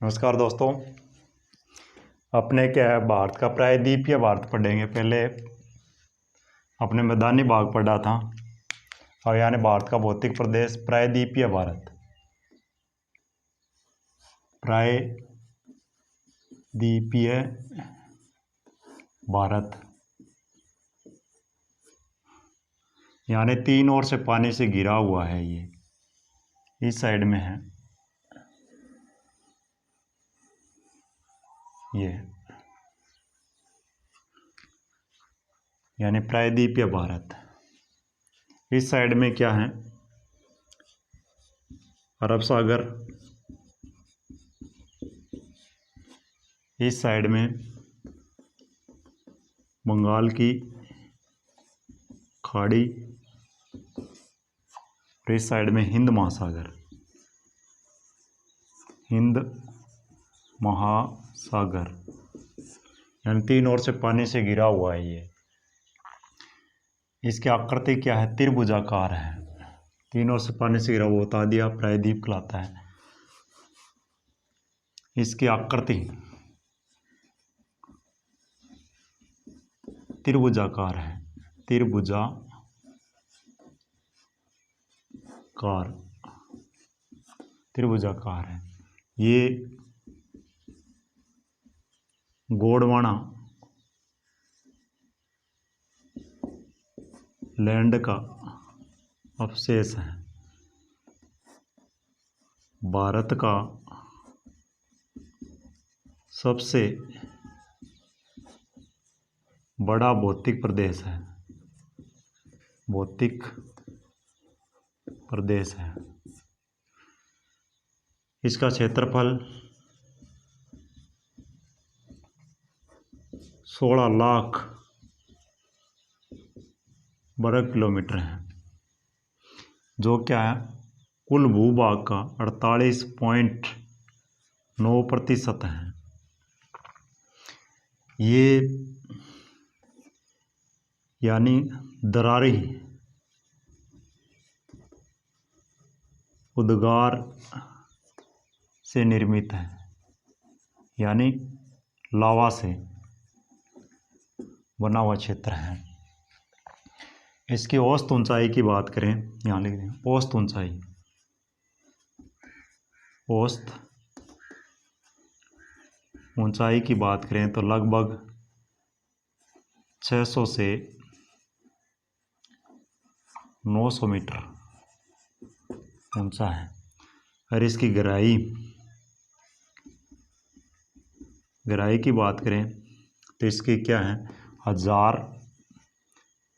नमस्कार दोस्तों। अपने क्या है, भारत का प्रायद्वीप या भारत पढ़ेंगे। पहले अपने मैदानी भाग पढ़ा था और यानी भारत का भौतिक प्रदेश प्रायद्वीप या भारत। प्रायद्वीपीय भारत यानी तीन ओर से पानी से घिरा हुआ है। ये इस साइड में है ये, यानी प्रायद्वीप या भारत। इस साइड में क्या है, अरब सागर। इस साइड में बंगाल की खाड़ी और इस साइड में हिंद महासागर। हिंद महासागर यानी तीन ओर से पानी से घिरा हुआ है ये। इसकी आकृति क्या है, त्रिभुजाकार है। तीन ओर से पानी से घिरा हुआ बता दिया, प्रायद्वीप कहलाता है। इसकी आकृति त्रिभुजाकार है। त्रिभुजाकार है ये। गोंडवाना लैंड का अवशेष है। भारत का सबसे बड़ा भौतिक प्रदेश है। भौतिक प्रदेश है। इसका क्षेत्रफल 16 लाख वर्ग किलोमीटर है, जो क्या है, कुल भूभाग का 48.9% है। ये यानी दरारी उद्गार से निर्मित है, यानी लावा से बना हुआ क्षेत्र है। इसकी औसत ऊंचाई की बात करें, यहाँ लिख दें औसत ऊंचाई। औसत ऊंचाई की बात करें तो लगभग 600 से 900 मीटर ऊंचा है। और इसकी गहराई की बात करें तो इसकी क्या है, 1000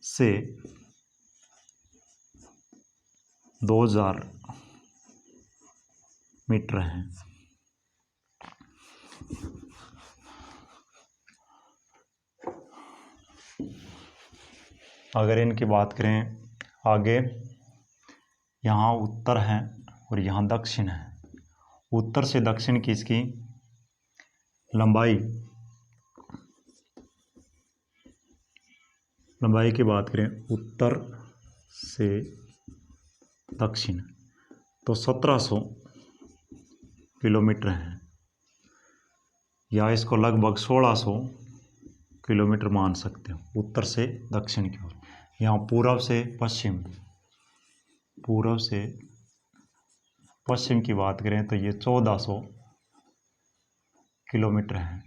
से 2000 मीटर है। अगर इनकी बात करें आगे, यहाँ उत्तर है और यहाँ दक्षिण है। उत्तर से दक्षिण की इसकी लंबाई की बात करें, उत्तर से दक्षिण तो 1700 किलोमीटर है, या इसको लगभग 1600 किलोमीटर मान सकते हो। उत्तर से दक्षिण की ओर। यहाँ पूर्व से पश्चिम की बात करें तो ये 1400 किलोमीटर है,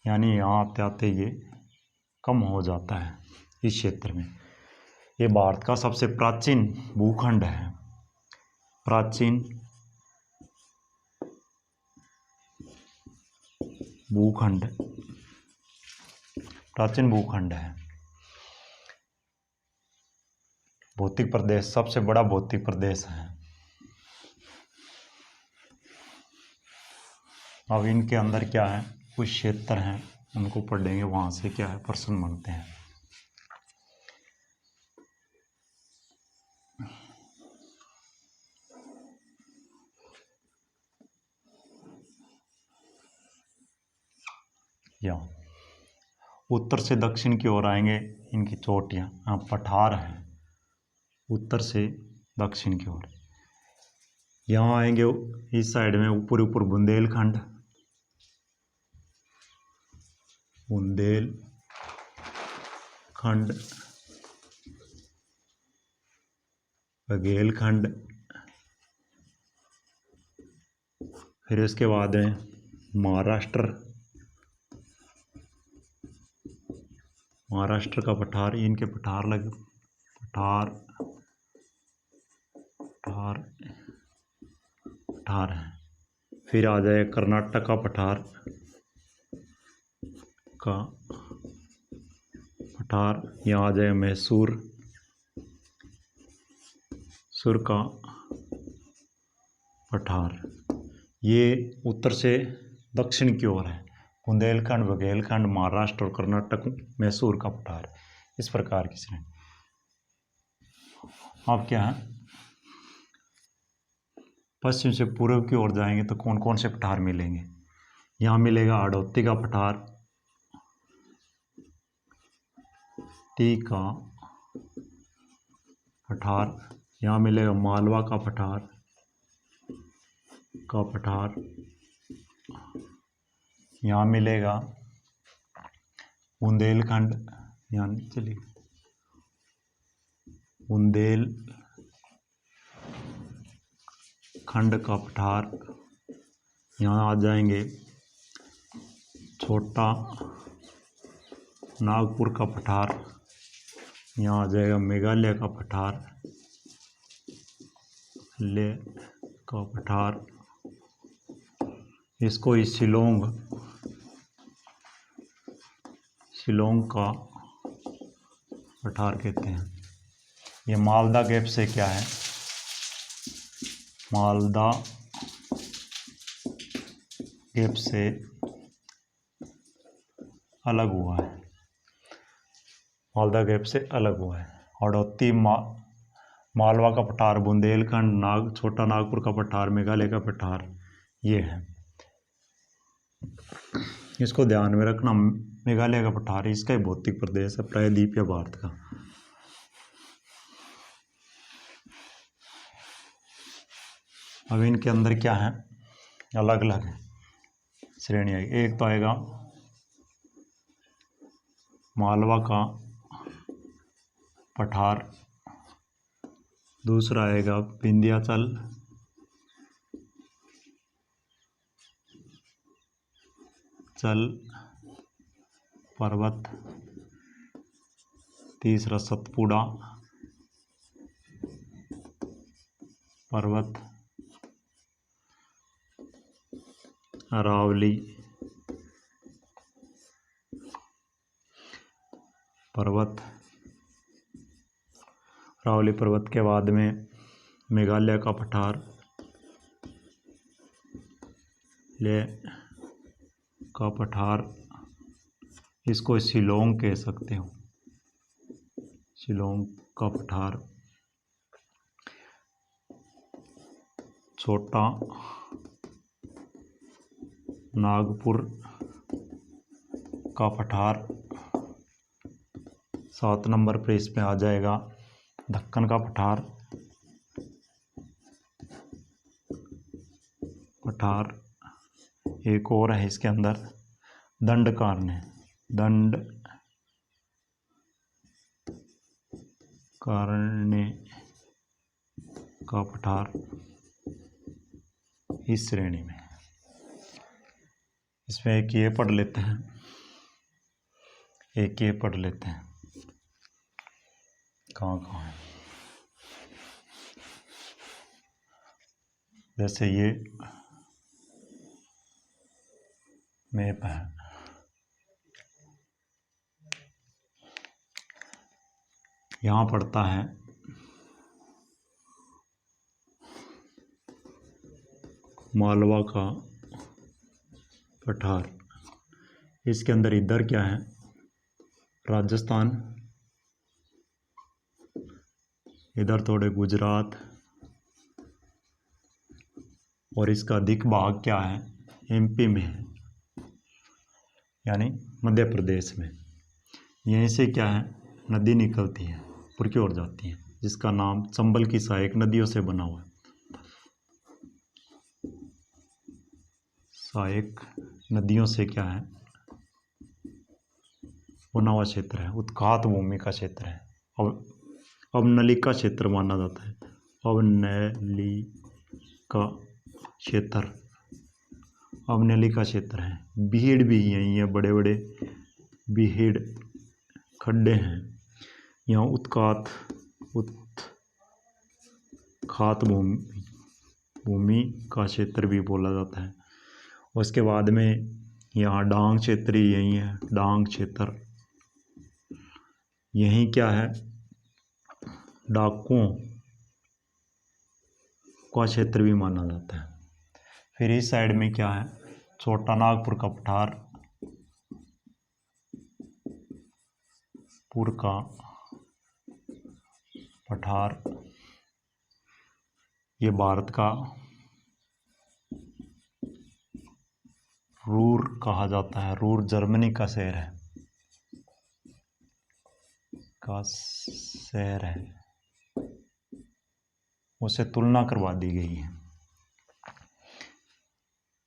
यानी यहाँ आते आते ये कम हो जाता है इस क्षेत्र में। ये भारत का सबसे प्राचीन भूखंड है। प्राचीन भूखंड है। भौतिक प्रदेश, सबसे बड़ा भौतिक प्रदेश है। अब इनके अंदर क्या है, कुछ क्षेत्र हैं, उनको पढ़ेंगे, वहां से क्या है प्रश्न बनते हैं। या उत्तर से दक्षिण की ओर आएंगे, इनकी चोटियां, यहाँ पठार है उत्तर से दक्षिण की ओर। यहाँ आएंगे इस साइड में ऊपर ऊपर बुंदेलखंड, बुंदेलखंड, बघेलखंड, फिर उसके बाद है महाराष्ट्र, महाराष्ट्र का पठार, इनके पठार लगे, पठार पठार पठार है। फिर आ जाए कर्नाटक का पठार का पठार, यहाँ आ जाए मैसूर सुर का पठार। ये उत्तर से दक्षिण की ओर है, बुंदेलखंड, बघेलखंड, महाराष्ट्र और कर्नाटक, मैसूर का पठार, इस प्रकार की श्रेणी। अब क्या है, पश्चिम से पूर्व की ओर जाएंगे तो कौन कौन से पठार मिलेंगे। यहाँ मिलेगा हाड़ौती का पठार, टी का पठार, यहाँ मिलेगा मालवा का पठार यहाँ मिलेगा बुंदेलखंड, यहाँ चलिए बुंदेलखंड का पठार, यहाँ आ जाएंगे छोटा नागपुर का पठार, यहाँ आ जाएगा मेघालय का पठार, ले का पठार, इसको ही शिलोंग का पठार कहते हैं। ये मालदा गैप से क्या है, मालदा गैप से अलग हुआ है, मालदा गैप से अलग हुआ है। हाड़ौती मालवा का पठार, बुंदेलखंड, छोटा नागपुर का पठार, मेघालय का पठार, ये है। इसको ध्यान में रखना, मेघालय का पठार इसका ही भौतिक प्रदेश है, प्रायद्वीपीय भारत का। अब इनके अंदर क्या है, अलग अलग है श्रेणियाँ। एक तो आएगा मालवा का पठार, दूसरा आएगा विंध्याचल, पर्वत, तीसरा सतपुड़ा पर्वत, अरावली पर्वत, अरावली पर्वत के बाद में मेघालय का पठार, ले का पठार, इसको शिलोंग कह सकते हो, शिलोंग का पठार, छोटा नागपुर का पठार, 7 नंबर पर इसमें आ जाएगा दक्कन का पठार, एक और है इसके अंदर दंडकारण्य का पठार, इस श्रेणी में। इसमें एक ये पढ़ लेते हैं, कहाँ कहाँ है। जैसे ये मैप है, यहाँ पड़ता है मालवा का पठार। इसके अंदर इधर क्या है, राजस्थान, इधर थोड़े गुजरात, और इसका अधिक भाग क्या है, एमपी में है, यानी मध्य प्रदेश में। यहीं से क्या है, नदी निकलती है, ऊपर की ओर जाती है, जिसका नाम चंबल की सहायक नदियों से बना हुआ है। सहायक नदियों से क्या है, बना हुआ क्षेत्र है, उत्खात भूमि का क्षेत्र है। अवनलिका क्षेत्र माना जाता है। अवनलिका क्षेत्र, अवनलिका क्षेत्र है। बीहड़ भी यही है, बड़े बड़े बीहड़ खड्डे हैं। यहाँ उत्खात भूमि का क्षेत्र भी बोला जाता है। उसके बाद में यहाँ डांग क्षेत्र यही है, डांग क्षेत्र। यही क्या है, डाकुओं का क्षेत्र भी माना जाता है। फिर इस साइड में क्या है, छोटा नागपुर का पठार, पुर का पठार, ये भारत का रूर कहा जाता है। रूर जर्मनी का शहर है, उससे तुलना करवा दी गई है।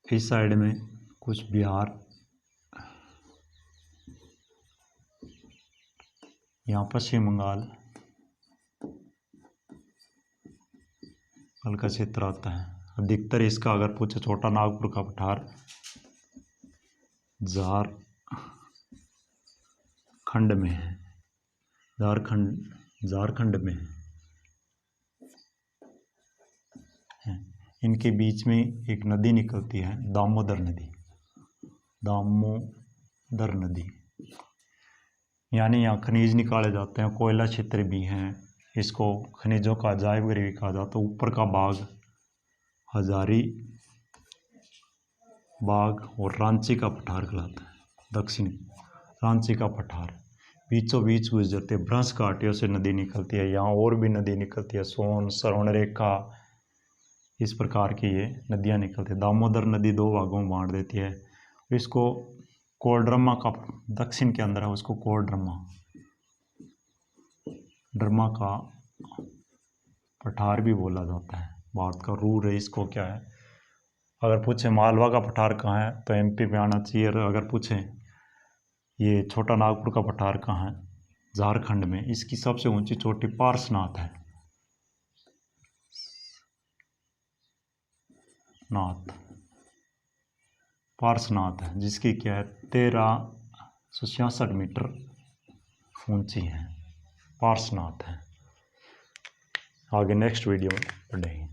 इस साइड में कुछ बिहार, यहाँ पश्चिम बंगाल का क्षेत्र आता है। अधिकतर इसका अगर पूछे, छोटा नागपुर का पठार झारखंड में है, झारखंड में है। इनके बीच में एक नदी निकलती है, दामोदर नदी। यानी यहाँ खनिज निकाले जाते हैं, कोयला क्षेत्र भी हैं। इसको खनिजों का अजायब घर भी कहा जाता है। ऊपर का भाग हजारीबाग और रांची का पठार कहलाता है। दक्षिण रांची का पठार, बीचों बीच गुजरते भ्रंश घाटियों से नदी निकलती है। यहाँ और भी नदी निकलती है, सोन, स्वर्णरेखा, इस प्रकार की ये नदियाँ निकलती है। दामोदर नदी दो भागों में बांट देती है। इसको कोडरमा का दक्षिण के अंदर है, उसको कोडरमा का पठार भी बोला जाता है। भारत का रूर है, इसको क्या है, अगर पूछे मालवा का पठार कहाँ है तो एमपी में आना चाहिए। और अगर पूछे ये छोटा नागपुर का पठार कहाँ है, झारखंड में। इसकी सबसे ऊंची चोटी पार्श्वनाथ है, पार्श्वनाथ है, जिसकी क्या है 1366 मीटर ऊंची है, पार्श्वनाथ है। आगे नेक्स्ट वीडियो में पढ़ेंगे।